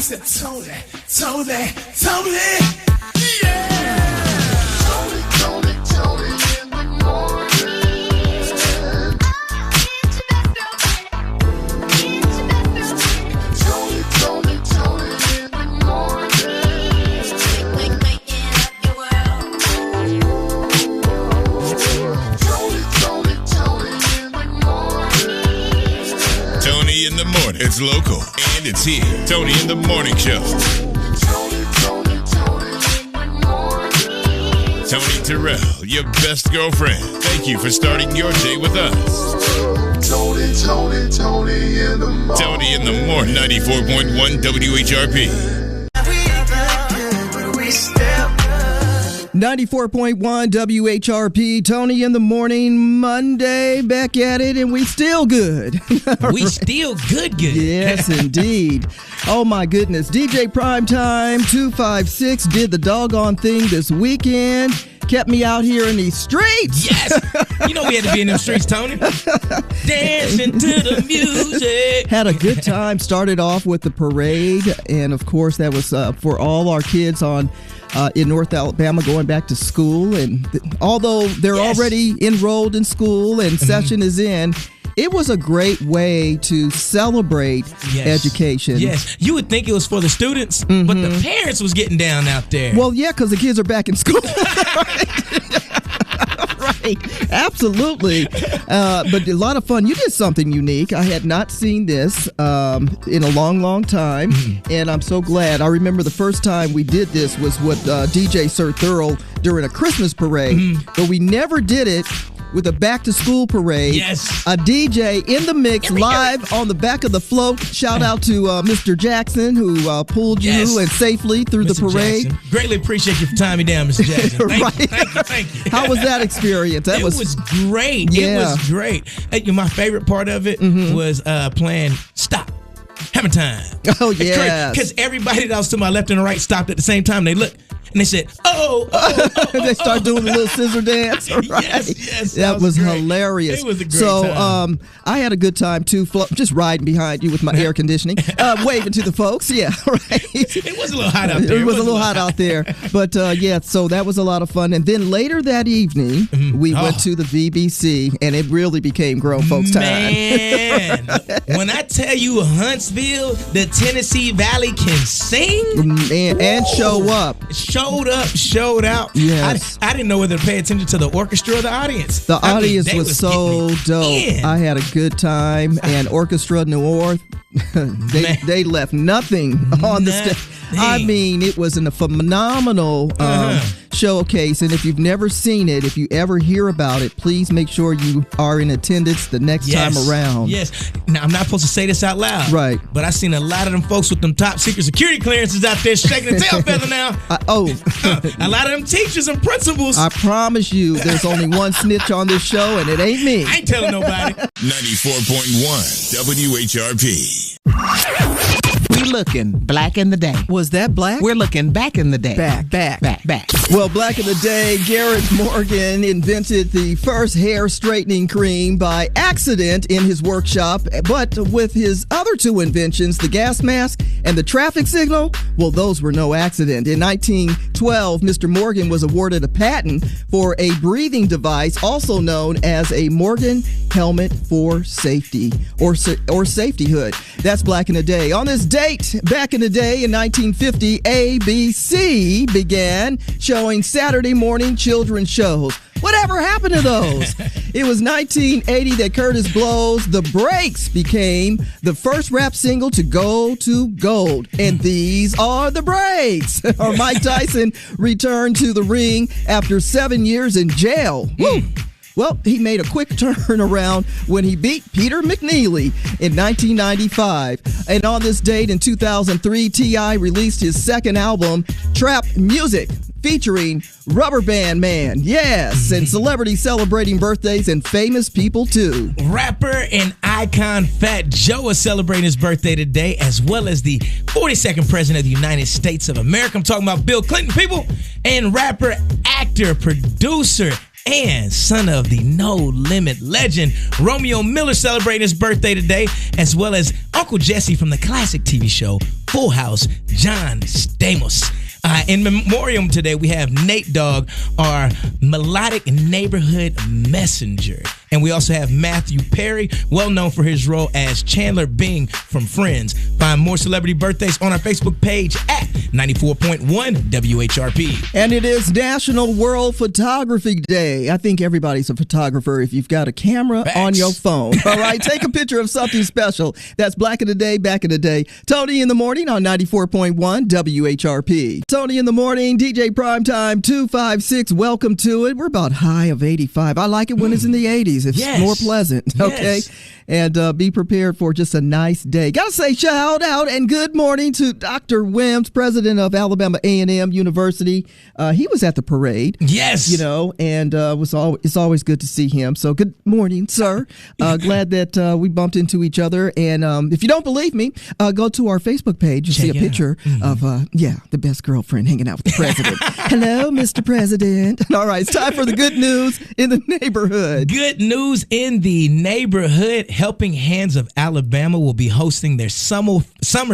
said, Toni, yeah. Toni in the morning. Toni in the morning. Waking up your world. Toni in the morning. Toni in the morning. It's local and it's here. Toni in the morning show. Toni Terrell, your best girlfriend. Thank you for starting your day with us. Toni in the morning. Toni in the morning. 94.1 WHRP. 94.1 WHRP, Toni in the morning, Monday, back at it, and we still good. We still good. Yes, indeed. Oh, my goodness. DJ Primetime 256 did the doggone thing this weekend. Kept me out here in these streets. Yes. You know we had to be in them streets, Toni. Dancing to the music. Had a good time. Started off with the parade, and of course that was for all our kids in North Alabama going back to school. And although they're already enrolled in school and session is in, it was a great way to celebrate education. Yes. You would think it was for the students, but the parents was getting down out there. Well, yeah, because the kids are back in school. Right. Absolutely. But a lot of fun. You did something unique. I had not seen this in a long, long time, and I'm so glad. I remember the first time we did this was with DJ Sir Thurl during a Christmas parade, but we never did it with a back-to-school parade. Yes. A DJ in the mix, live on the back of the float. Shout out to Mr. Jackson, who pulled you and safely through Mr. the parade. Jackson. Greatly appreciate you for timing me down, Mr. Jackson. Thank you. How was that experience? It was great. Yeah. It was great. My favorite part of it was playing Stop. Hammer Time. Oh, yeah. Because everybody that was to my left and right stopped at the same time. They looked. And they said, they start doing a little scissor dance. Right? Yes. That was hilarious. It was a great time. I had a good time, too, just riding behind you with my air conditioning, waving to the folks. Yeah, right. It was a little hot out there. It was a little hot out there. But, so that was a lot of fun. And then later that evening, we went to the VBC, and it really became grown folks time. Man, when I tell you Huntsville, the Tennessee Valley can sing. And show up. Showed out. Yes. I didn't know whether to pay attention to the orchestra or the audience. The audience was so dope. In. I had a good time, and Orchestra Noir, they left nothing on the stage. I mean, it was a phenomenal showcase, and if you've never seen it, if you ever hear about it, please make sure you are in attendance the next time around. Yes. Now, I'm not supposed to say this out loud. Right. But I seen a lot of them folks with them top secret security clearances out there shaking the tail feather now. A lot of them teachers and principals. I promise you, there's only one snitch on this show, and it ain't me. I ain't telling nobody. 94.1 WHRP. We looking black in the day. Was that black? We're looking back in the day. Back. Well, Well, back in the day, Garrett Morgan invented the first hair straightening cream by accident in his workshop. But with his other two inventions, the gas mask and the traffic signal, well, those were no accident. In 1912, Mr. Morgan was awarded a patent for a breathing device, also known as a Morgan helmet for safety or safety hood. That's back in the day. On this date, back in the day in 1950, ABC began showing Saturday morning children's shows. Whatever happened to those? It was 1980 that Curtis Blow's The Breaks became the first rap single to go to gold. And these are the breaks. Or Mike Tyson returned to the ring after 7 years in jail. Woo! Well, he made a quick turnaround when he beat Peter McNeely in 1995. And on this date in 2003, T.I. released his second album, Trap Music, featuring Rubber Band Man. Yes, and celebrities celebrating birthdays and famous people, too. Rapper and icon Fat Joe is celebrating his birthday today, as well as the 42nd President of the United States of America. I'm talking about Bill Clinton, people. And rapper, actor, producer, and son of the No Limit legend, Romeo Miller, celebrating his birthday today, as well as Uncle Jesse from the classic TV show Full House, John Stamos. In memoriam today, we have Nate Dogg, our melodic neighborhood messenger. And we also have Matthew Perry, well known for his role as Chandler Bing from Friends. Find more celebrity birthdays on our Facebook page at 94.1 WHRP. And it is National World Photography Day. I think everybody's a photographer if you've got a camera on your phone. All right, take a picture of something special. That's Black in the Day, Back in the Day. Toni in the morning on 94.1 WHRP. Toni in the morning, DJ Primetime 256. Welcome to it. We're about high of 85. I like it when it's in the 80s. It's more pleasant. Okay. Yes. And be prepared for just a nice day. Gotta say shout out and good morning to Dr. Wims, president of Alabama A&M University. He was at the parade. Yes. You know, and it's always good to see him. So good morning, sir. Glad that we bumped into each other. And if you don't believe me, go to our Facebook page and see a picture of, the best girlfriend hanging out with the president. Hello, Mr. President. All right, it's time for the good news in the neighborhood. Good news in the neighborhood. Helping Hands of Alabama will be hosting their summer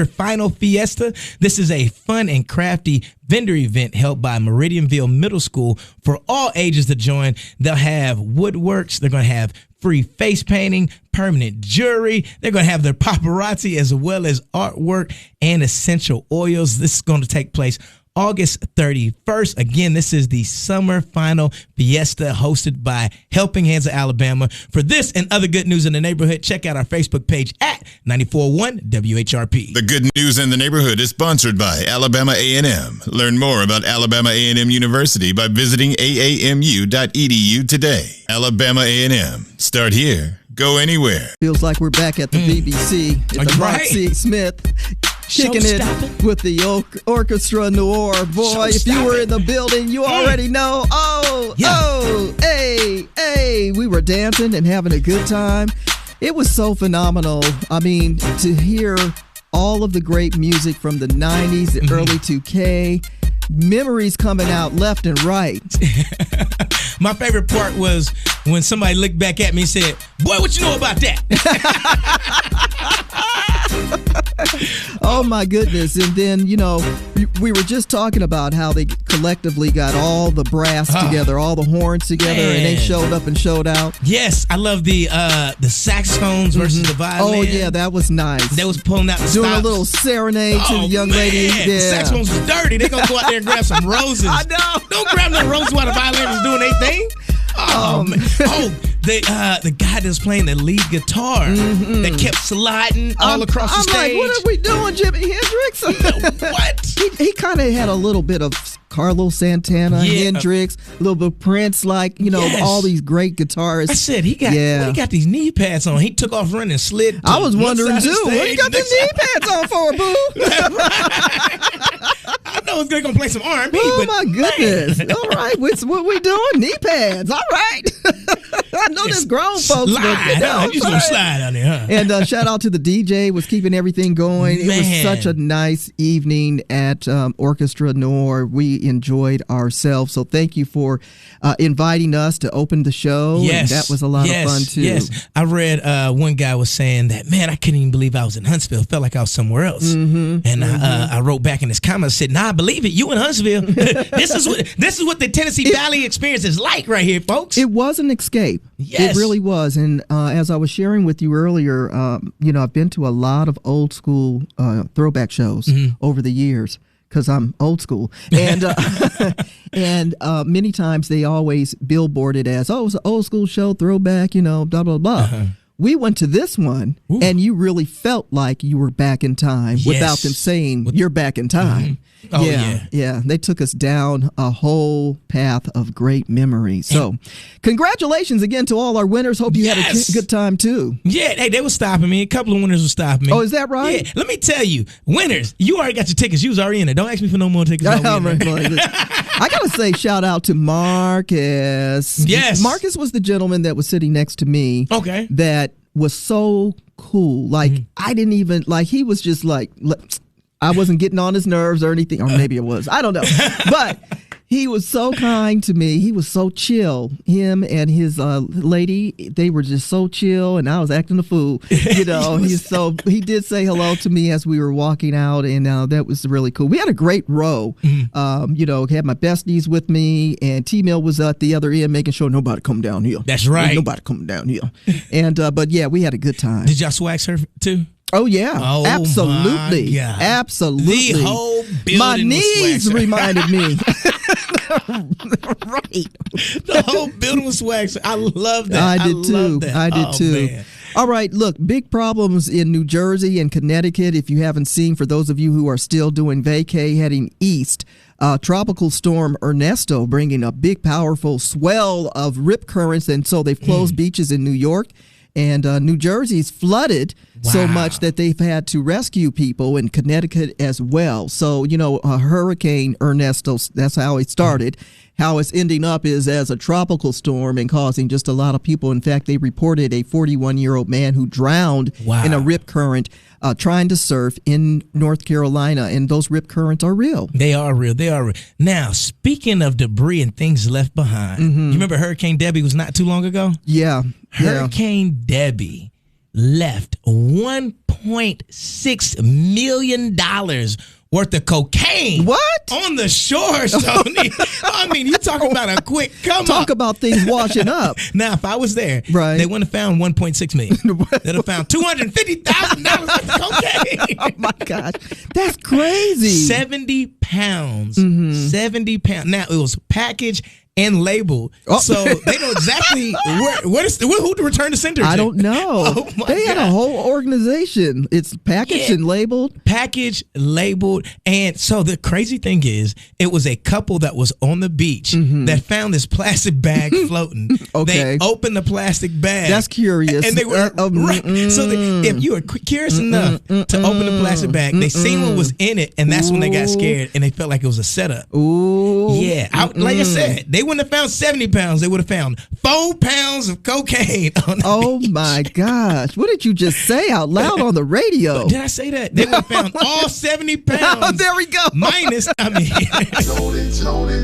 final fiesta. This is a fun and crafty vendor event held by Meridianville Middle School for all ages to join. They'll have woodworks. They're going to have free face painting, permanent jewelry. They're going to have their paparazzi as well as artwork and essential oils. This is going to take place August 31st. Again, this is the summer final fiesta hosted by Helping Hands of Alabama. For this and other good news in the neighborhood, check out our Facebook page at 94.1 WHRP. The good news in the neighborhood is sponsored by Alabama A&M. Learn more about Alabama A&M University by visiting aamu.edu today. Alabama A&M. Start here. Go anywhere. Feels like we're back at the BBC. It's the Mark C. Smith kicking it with the Orchestra Noir. Boy, if you were in the building, you already know. Hey, we were dancing and having a good time. It was so phenomenal. I mean, to hear all of the great music from the 90s, the early 2K, memories coming out left and right. My favorite part was when somebody looked back at me and said, "Boy, what you know about that?" Oh my goodness. And then, you know, we were just talking about how they collectively got all the brass together, all the horns together, and they showed up and showed out. Yes, I love the saxophones versus the violin. Oh yeah, that was nice. They was pulling out the doing stops. a little serenade to the young lady. Yeah. The saxophones was dirty. They gonna go out there and grab some roses. I know. Don't grab no roses while the violin is doing their thing. Oh, man. The guy that's playing the lead guitar that kept sliding all across the stage. I'm like, what are we doing, Jimi Hendrix? What? He kind of had a little bit of Carlos Santana, Hendrix, a little bit of Prince, like, you know, all these great guitarists. I said, he got these knee pads on. He took off running and slid. I was wondering, too, what you got the knee pads on for, boo? I know it's going to play some R&B. Oh, my goodness. All right, what we doing? Knee pads. All right. I know there's grown folks. You just going to slide on there, huh? And shout out to the DJ, was keeping everything going. Man. It was such a nice evening at Orchestra Noir. We enjoyed ourselves. So thank you for inviting us to open the show. Yes. And that was a lot of fun, too. Yes. I read one guy was saying that, man, I couldn't even believe I was in Huntsville. Felt like I was somewhere else. And I wrote back in his comments, said, "Nah, I believe it. You in Huntsville. This is what the Tennessee Valley experience is like right here, folks." It was an escape. Yes. It really was. And as I was sharing with you earlier, you know, I've been to a lot of old school throwback shows over the years, because I'm old school. And and many times they always billboard it as, oh, it's an old school show, throwback, you know, blah, blah, blah. We went to this one, and you really felt like you were back in time without them saying you're back in time. Oh, yeah. They took us down a whole path of great memories. So congratulations again to all our winners. Hope you had a good time, too. Yeah, hey, they were stopping me. A couple of winners were stopping me. Oh, is that right? Yeah, let me tell you, winners, you already got your tickets. You was already in it. Don't ask me for no more tickets. I got to say shout out to Marcus. Yes. Marcus was the gentleman that was sitting next to me. Okay. That was so cool. Like, I didn't even, like, he was just like, I wasn't getting on his nerves or anything. Or maybe it was. I don't know. But He was so kind to me. He was so chill. Him and his lady, they were just so chill, and I was acting a fool. You know, he did say hello to me as we were walking out, and that was really cool. We had a great row. You know, had my besties with me, and T-Mill was at the other end making sure nobody come down here. That's right. Ain't nobody coming down here. And but yeah, we had a good time. Did y'all swag surf too? Oh yeah, Oh, absolutely, my God. absolutely. The whole building My was knees swag surf. reminded me. Right. The whole building was swag surf. I love that. I did love too. that. I did Oh, too. man. All right, look, big problems in New Jersey and Connecticut. If you haven't seen, for those of you who are still doing vacay heading east, tropical storm Ernesto bringing a big, powerful swell of rip currents, and so they've closed beaches in New York. And New Jersey's flooded so Wow. much that they've had to rescue people, in Connecticut as well. So, you know, Hurricane Ernesto, that's how it started. How it's ending up is as a tropical storm and causing just a lot of people. In fact, they reported a 41-year-old man who drowned Wow. in a rip current trying to surf in North Carolina. And those rip currents are real. They are real. They are real. Now, speaking of debris and things left behind, you remember Hurricane Debby was not too long ago? Yeah. Hurricane Debby left $1.6 million worth of cocaine. What? On the shores, Tony. I mean, you talking about a quick come Talk up. about things washing up. Now, if I was there, Right. they wouldn't have found 1.6 million. They'd have found $250,000 worth of cocaine. Oh, my gosh. That's crazy. 70 pounds. Mm-hmm. 70 pounds. Now, it was packaged and labeled. Oh. So they know exactly who to return the sender to. I don't know. Oh, my They had a God. whole organization. It's packaged Yeah. and labeled. Packaged, labeled, and so the crazy thing is, it was a couple that was on the beach that found this plastic bag floating. Okay. They opened the plastic bag. That's curious. And they were right. So if you were curious enough to open the plastic bag, they seen what was in it, and that's when they got scared and they felt like it was a setup. Ooh. Yeah, like I said, they wouldn't have found 70 pounds. They would have found 4 pounds of cocaine on the Oh beach. my gosh. What did you just say out loud on the radio? Did I say that? They would have found all 70 pounds. Oh, there we go. Minus, I mean.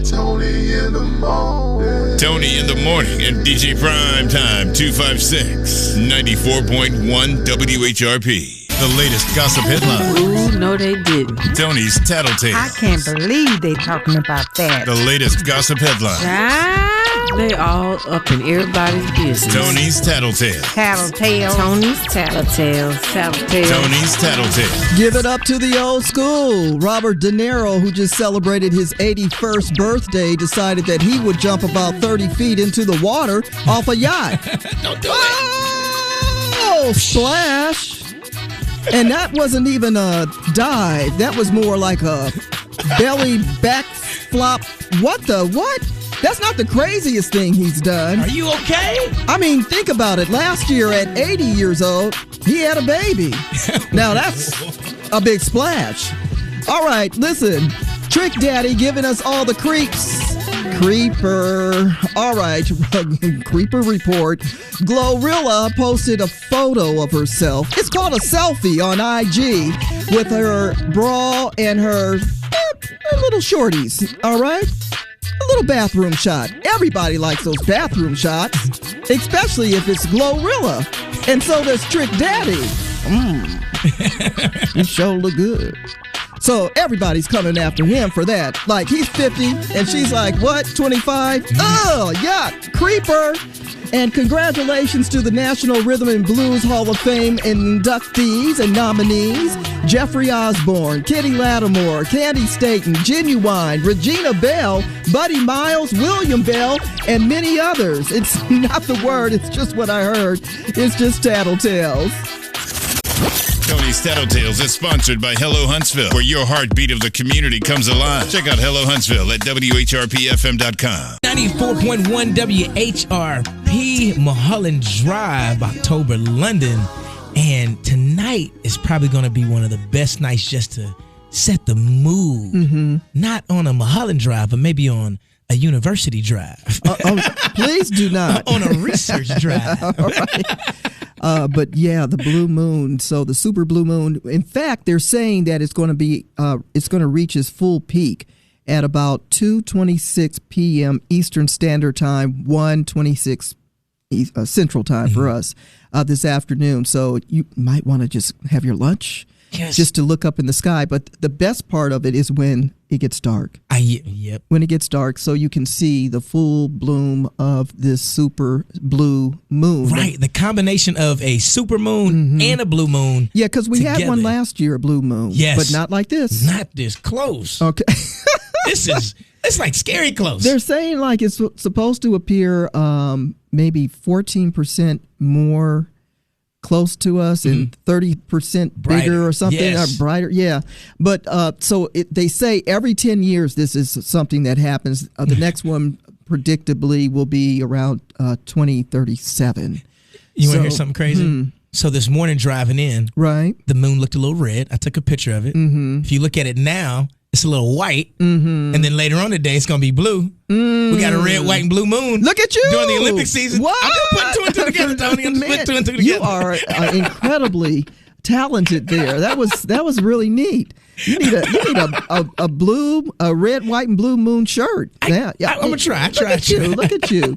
Tony in the morning. Tony in the morning and DJ Prime Time 256 94.1 WHRP. The latest gossip headlines. Ooh, no, they didn't. Tony's Tattletale. I can't believe they talking about that. The latest gossip headlines. Ah, they all up in everybody's business. Tony's Tattletale. Tattletale. Tony's Tattletale. Tattletale. Tony's Tattletale. Give it up to the old school. Robert De Niro, who just celebrated his 81st birthday, decided that he would jump about 30 feet into the water off a yacht. Don't do it. Oh, splash. And that wasn't even a dive. That was more like a belly back flop. What? That's not the craziest thing he's done. Are you okay? I mean, think about it. Last year at 80 years old, he had a baby. Now that's a big splash. All right, listen. Trick Daddy giving us all the creeps. Creeper. All right, Creeper report. Glorilla posted a photo of herself. It's called a selfie on IG with her bra and her little shorties. All right? A little bathroom shot. Everybody likes those bathroom shots, especially if it's Glorilla. And so does Trick Daddy. You sure look good. So everybody's coming after him for that. Like, he's 50 and she's like, what, 25? Oh, yeah, creeper. And congratulations to the National Rhythm and Blues Hall of Fame inductees and nominees. Jeffrey Osborne, Kitty Lattimore, Candy Staten, Genuine, Regina Bell, Buddy Miles, William Bell, and many others. It's not the word, it's just what I heard. It's just tattletales. Tony's Tattletales is sponsored by Hello Huntsville, where your heartbeat of the community comes alive. Check out Hello Huntsville at WHRPFM.com. 94.1 WHRP, Mulholland Drive, October, London. And tonight is probably going to be one of the best nights just to set the mood. Not on a Mulholland Drive, but maybe on a university drive. Please do not. On a research drive. All right. But yeah, the blue moon. So the super blue moon. In fact, they're saying that it's going to reach its full peak at about 2:26 p.m. Eastern Standard Time, 1:26 Central Time for us this afternoon. So you might want to just have your lunch. Yes. Just to look up in the sky. But the best part of it is when it gets dark. Yep. When it gets dark, so you can see the full bloom of this super blue moon. Right. The combination of a super moon and a blue moon. Yeah, because we had one together. last year, a blue moon. Yes. But not like this. Not this close. Okay. It's like scary close. They're saying like it's supposed to appear maybe 14% more close to us and 30% bigger Brighter. or something, Yes. or brighter. Yeah. But they say every 10 years this is something that happens. The next one predictably will be around 2037. You want to So, hear something crazy? So this morning driving in, Right. the moon looked a little red. I took a picture of it. If you look at it now, it's a little white. And then later on today, it's going to be blue. We got a red, white, and blue moon. Look at you. During the Olympic season. What? I'm just putting two and two together, Tony. I'm just putting two and two together. You are incredibly talented there. That was really neat. You need a red, white, and blue moon shirt. Yeah, I'm gonna try. Look at you.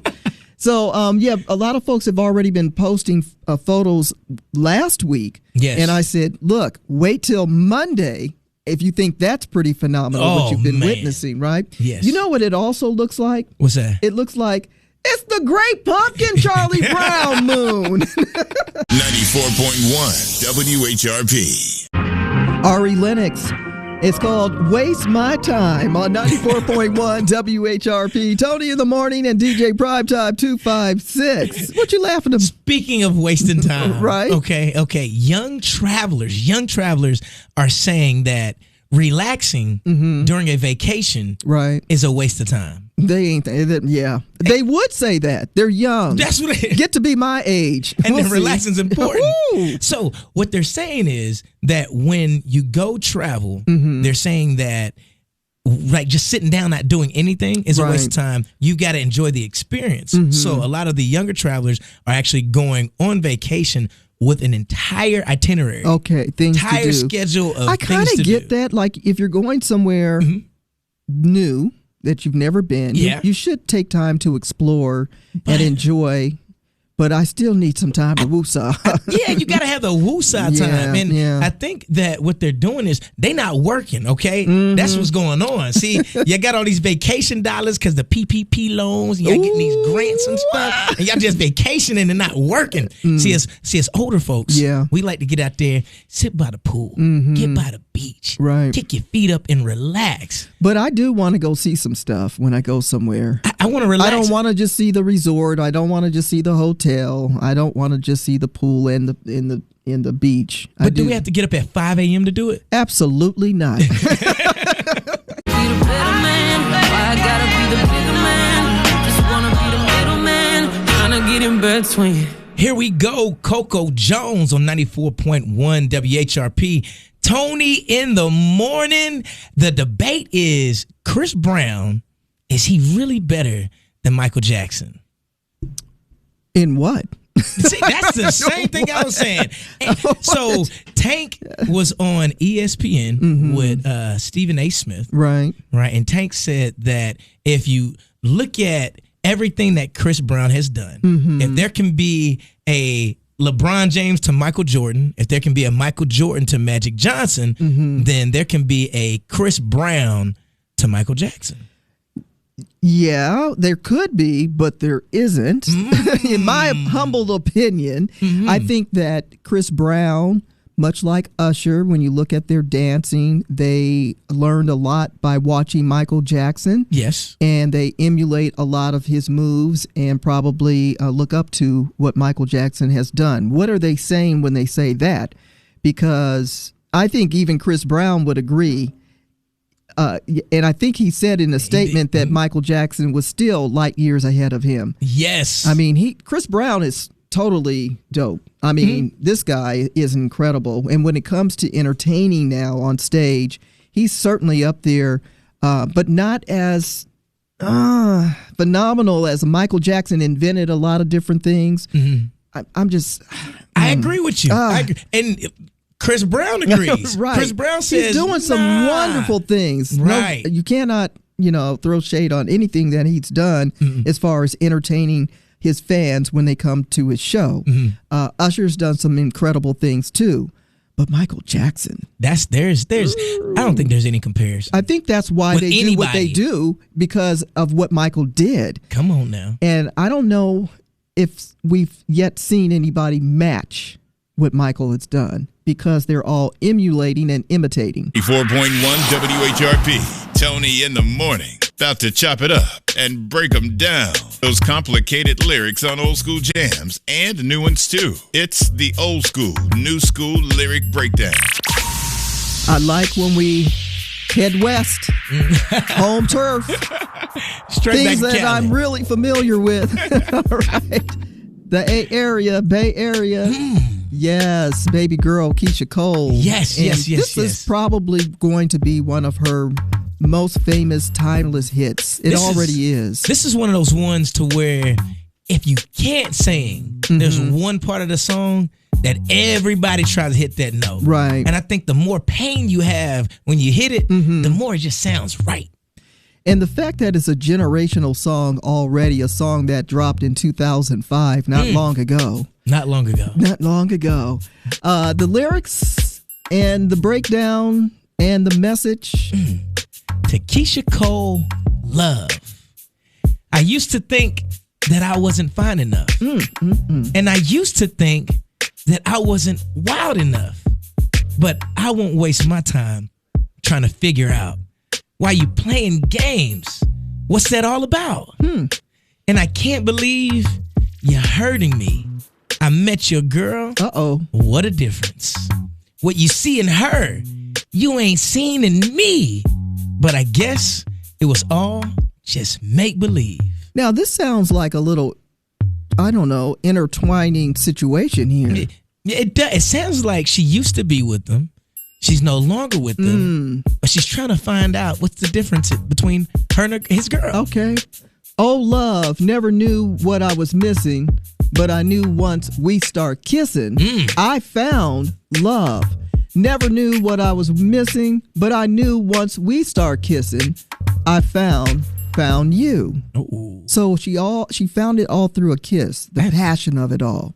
So a lot of folks have already been posting photos last week. Yes. And I said, look, wait till Monday. If you think that's pretty phenomenal, what you've been witnessing, right? Yes. You know what it also looks like? What's that? It looks like it's the Great Pumpkin Charlie Brown moon. 94.1 WHRP. Ari Lennox. It's called Waste My Time on 94.1 WHRP. Tony in the morning and DJ Primetime 256. What you laughing at? Speaking of wasting time, Right. Okay. Young travelers are saying that relaxing during a vacation Right. is a waste of time. They ain't. Yeah. They would say that. They're young. That's what it is. Get to be my age. And We'll then see. relaxing's important. Woo! So what they're saying is that when you go travel, they're saying that like just sitting down not doing anything is a waste of time. You got to enjoy the experience. So a lot of the younger travelers are actually going on vacation with an entire itinerary. Okay, things to entire do. schedule of I things kind to of get do. that. Like if you're going somewhere new that you've never been, you should take time to explore and enjoy. But I still need some time to woosah. Yeah, you got to have the woosah time. And I think that what they're doing is they not working, okay? That's what's going on. See, you got all these vacation dollars because the PPP loans, y'all getting these grants and stuff, and y'all just vacationing and not working. See, as older folks, we like to get out there, sit by the pool, get by the beach, kick your feet up and relax. But I do want to go see some stuff when I go somewhere. I want to relax. I don't want to just see the resort. I don't want to just see the hotel. I don't want to just see the pool and the beach. But do we have to get up at 5 a.m. to do it? Absolutely not. Be the better man. Why I gotta be the bigger man? Just wanna be the middleman. Tryna get in between. Here we go, Coco Jones on 94.1 WHRP. Tony in the morning. The debate is Chris Brown, is he really better than Michael Jackson? In what? See, that's the same thing I was saying. And so Tank was on ESPN with Stephen A. Smith. Right. And Tank said that if you look at everything that Chris Brown has done, if there can be a LeBron James to Michael Jordan, if there can be a Michael Jordan to Magic Johnson, then there can be a Chris Brown to Michael Jackson. Yeah, there could be, but there isn't. In my humble opinion, I think that Chris Brown, much like Usher, when you look at their dancing, they learned a lot by watching Michael Jackson. Yes. And they emulate a lot of his moves and probably look up to what Michael Jackson has done. What are they saying when they say that? Because I think even Chris Brown would agree. And I think he said in a statement that Michael Jackson was still light years ahead of him. Yes. I mean, Chris Brown is totally dope. I mean, this guy is incredible. And when it comes to entertaining now on stage, he's certainly up there, but not as phenomenal as Michael Jackson. Invented a lot of different things. I agree with you. I agree. And Chris Brown agrees. Right. Chris Brown says he's doing some wonderful things. Right. No, you cannot, throw shade on anything that he's done as far as entertaining his fans when they come to his show. Usher's done some incredible things too. But Michael Jackson. There's I don't think there's any comparison. I think that's why With they do what they anybody. do, because of what Michael did. Come on now. And I don't know if we've yet seen anybody match what Michael has done, because they're all emulating and imitating. 4.1 WHRP. Toni in the morning. About to chop it up and break them down. Those complicated lyrics on old school jams and new ones too. It's the old school, new school lyric breakdown. I like when we head west, home turf, Straight things back to that Cali. I'm really familiar with. All right. The A area, Bay Area. Yes, baby girl, Keisha Cole. Yes, And yes. This is probably going to be one of her most famous, timeless hits. It already is. This is one of those ones to where if you can't sing, there's one part of the song that everybody tries to hit that note. Right. And I think the more pain you have when you hit it, the more it just sounds right. And the fact that it's a generational song already, a song that dropped in 2005, not long ago. Not long ago. Not long ago. The lyrics and the breakdown and the message. To Keisha Cole, Love. I used to think that I wasn't fine enough. And I used to think that I wasn't wild enough. But I won't waste my time trying to figure out why you playing games. What's that all about? And I can't believe you're hurting me. I met your girl. Uh-oh. What a difference. What you see in her, you ain't seen in me. But I guess it was all just make-believe. Now, this sounds like a little, I don't know, intertwining situation here. It does. It sounds like she used to be with them. She's no longer with them. But she's trying to find out what's the difference between her and his girl. Okay. Oh, love, never knew what I was missing, but I knew once we start kissing, I found love. Never knew what I was missing, but I knew once we start kissing, I found you. Ooh. So she found it all through a kiss, the passion of it all.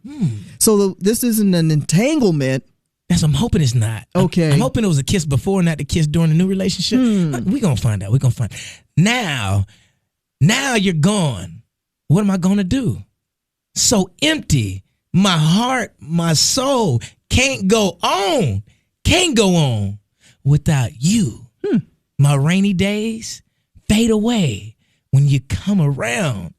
So this isn't an entanglement. That's I'm hoping it's not. Okay. I'm hoping it was a kiss before, not the kiss during the new relationship. We're going to find out. We're going to find out. Now you're gone. What am I going to do? So empty. My heart, my soul can't go on. Can't go on without you. My rainy days fade away when you come around.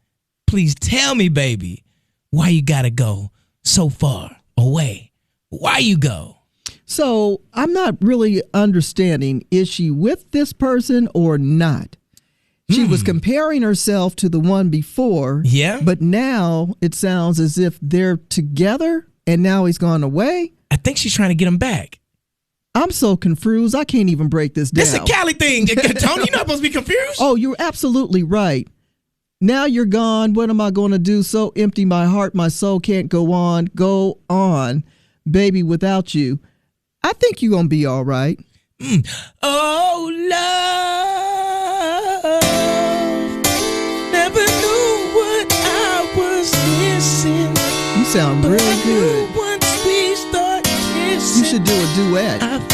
Please tell me, baby, why you got to go so far away? Why you go? So I'm not really understanding, is she with this person or not? She was comparing herself to the one before. Yeah. But now it sounds as if they're together and now he's gone away. I think she's trying to get him back. I'm so confused. I can't even break this down. That's a Cali thing. Tony, you're not supposed to be confused. Oh, you're absolutely right. Now you're gone. What am I going to do? So empty, my heart, my soul can't go on, baby, without you. I think you're going to be all right. Oh, love. Never knew what I was missing. You sound But real I good. knew once we start kissing, You should do a duet. I found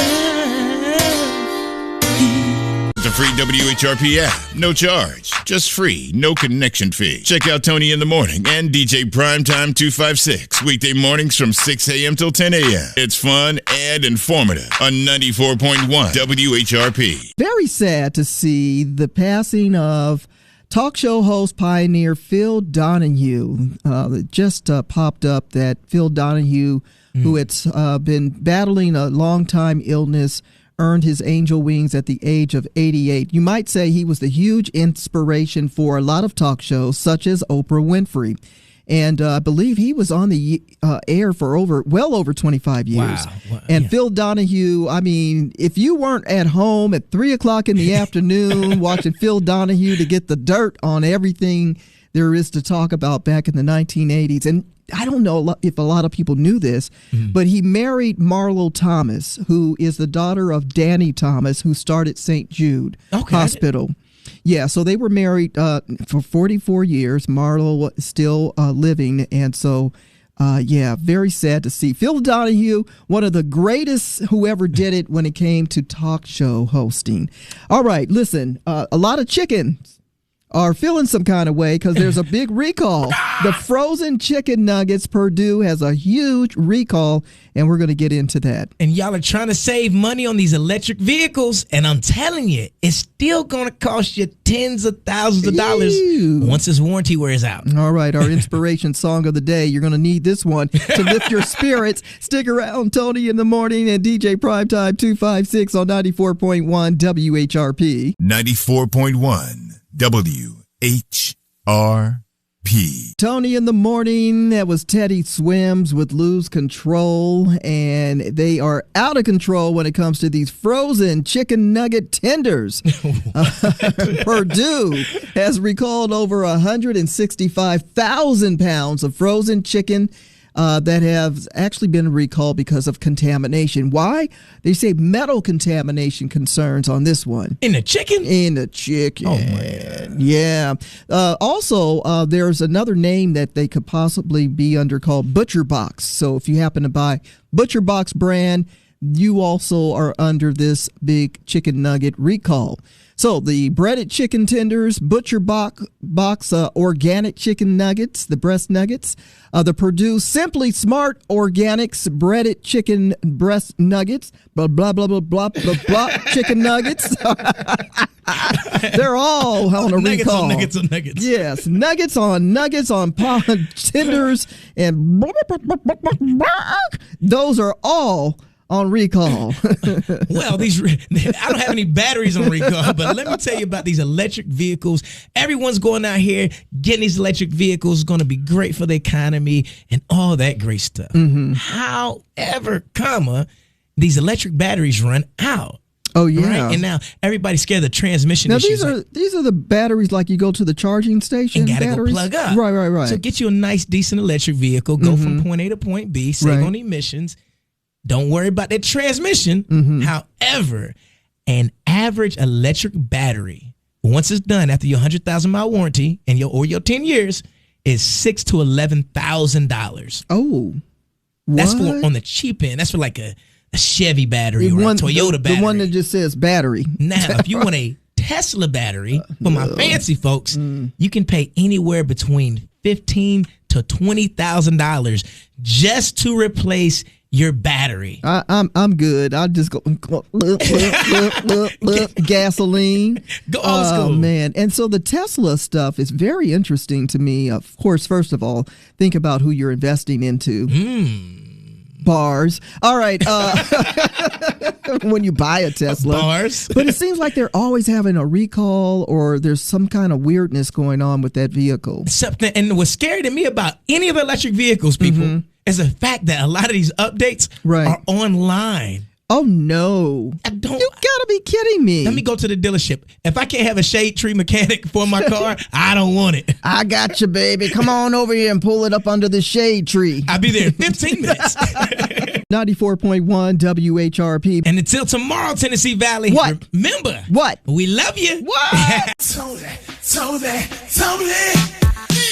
The free WHRP app. No charge. Just free. No connection fee. Check out Toni in the Morning and DJ Primetime 256. Weekday mornings from 6 a.m. till 10 a.m. It's fun and informative on 94.1 WHRP. Very sad to see the passing of talk show host pioneer Phil Donahue. It just popped up that Phil Donahue, who had been battling a long-time illness, earned his angel wings at the age of 88. You might say he was the huge inspiration for a lot of talk shows, such as Oprah Winfrey. And I believe he was on the air for well over 25 years. Wow. And Yeah. Phil Donahue, I mean, if you weren't at home at 3 o'clock in the afternoon watching Phil Donahue to get the dirt on everything there is to talk about back in the 1980s. And I don't know if a lot of people knew this, but he married Marlo Thomas, who is the daughter of Danny Thomas, who started St. Jude Hospital. Yeah, so they were married for 44 years. Marlo is still living, and so, yeah, very sad to see. Phil Donahue, one of the greatest who ever did it when it came to talk show hosting. All right, listen, a lot of chickens are feeling some kind of way because there's a big recall. The frozen chicken nuggets, Purdue has a huge recall, and we're going to get into that. And y'all are trying to save money on these electric vehicles, and I'm telling you, it's still going to cost you tens of thousands of dollars once this warranty wears out. All right, our inspiration song of the day. You're going to need this one to lift your spirits. Stick around, Tony in the morning and DJ Primetime 256 on 94.1 WHRP. 94.1 WHRP. Tony in the morning. That was Teddy Swims with Lose Control, and they are out of control when it comes to these frozen chicken nugget tenders. Purdue has recalled over 165,000 pounds of frozen chicken that have actually been recalled because of contamination. Why? They say metal contamination concerns on this one. In the chicken? In the chicken. Oh, man. Yeah. Also, there's another name that they could possibly be under called Butcher Box. So if you happen to buy Butcher Box brand, you also are under this big chicken nugget recall. So the breaded chicken tenders, Butcher Box organic chicken nuggets, the breast nuggets, the Purdue Simply Smart Organics breaded chicken breast nuggets, blah, blah, blah, blah, blah, blah, blah, chicken nuggets. They're all on a Nuggets recall. on nuggets on nuggets. Yes, nuggets on tenders, and those are all on recall. Well, I don't have any batteries on recall, but let me tell you about these electric vehicles. Everyone's going out here getting these electric vehicles. Going to be great for the economy and all that great stuff. However, these electric batteries run out. Oh yeah, right? And now everybody's scared of the transmission now issues. these are the batteries like you go to the charging station and gotta batteries. go plug up. Right. So get you a nice, decent electric vehicle. Go from point A to point B. Save on emissions. Don't worry about that transmission. However, an average electric battery, once it's done after your 100,000-mile warranty and your 10 years, is $6,000 to $11,000. Oh, that's what? for on the cheap end. That's for like a Chevy battery or a Toyota battery. The one that just says battery. Now, if you want a Tesla battery for my fancy folks, you can pay anywhere between $15,000 to $20,000 just to replace your battery. I'm good. I'll just go gasoline. Go old school. Oh man. And so the Tesla stuff is very interesting to me. Of course, first of all, think about who you're investing into. Bars. All right. When you buy a Tesla. Bars. But it seems like they're always having a recall or there's some kind of weirdness going on with that vehicle. Something, and what's scary to me about any of the electric vehicles, people, is the fact that a lot of these updates are online. Oh no. You gotta be kidding me. Let me go to the dealership. If I can't have a shade tree mechanic for my car, I don't want it. I got you, baby. Come on over here and pull it up under the shade tree. I'll be there in 15 minutes. 94.1 WHRP. And until tomorrow, Tennessee Valley. What? Remember. What? We love you. What? Tony.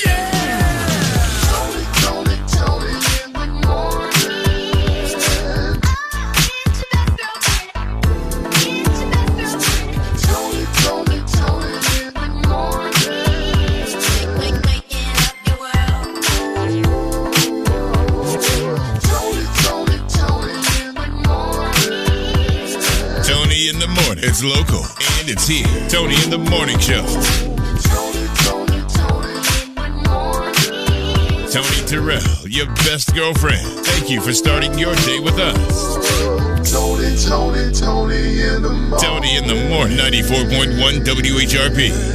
Yeah. Tony in the morning. Tony in the morning. Waking up your world. Tony in the morning. Tony in the morning. It's local and it's here. Tony in the morning show. Tony in the morning. Tony Terrell, your best girlfriend. Thank you for starting your day with us. Tony in the morning. Tony in the morning. 94.1 WHRP.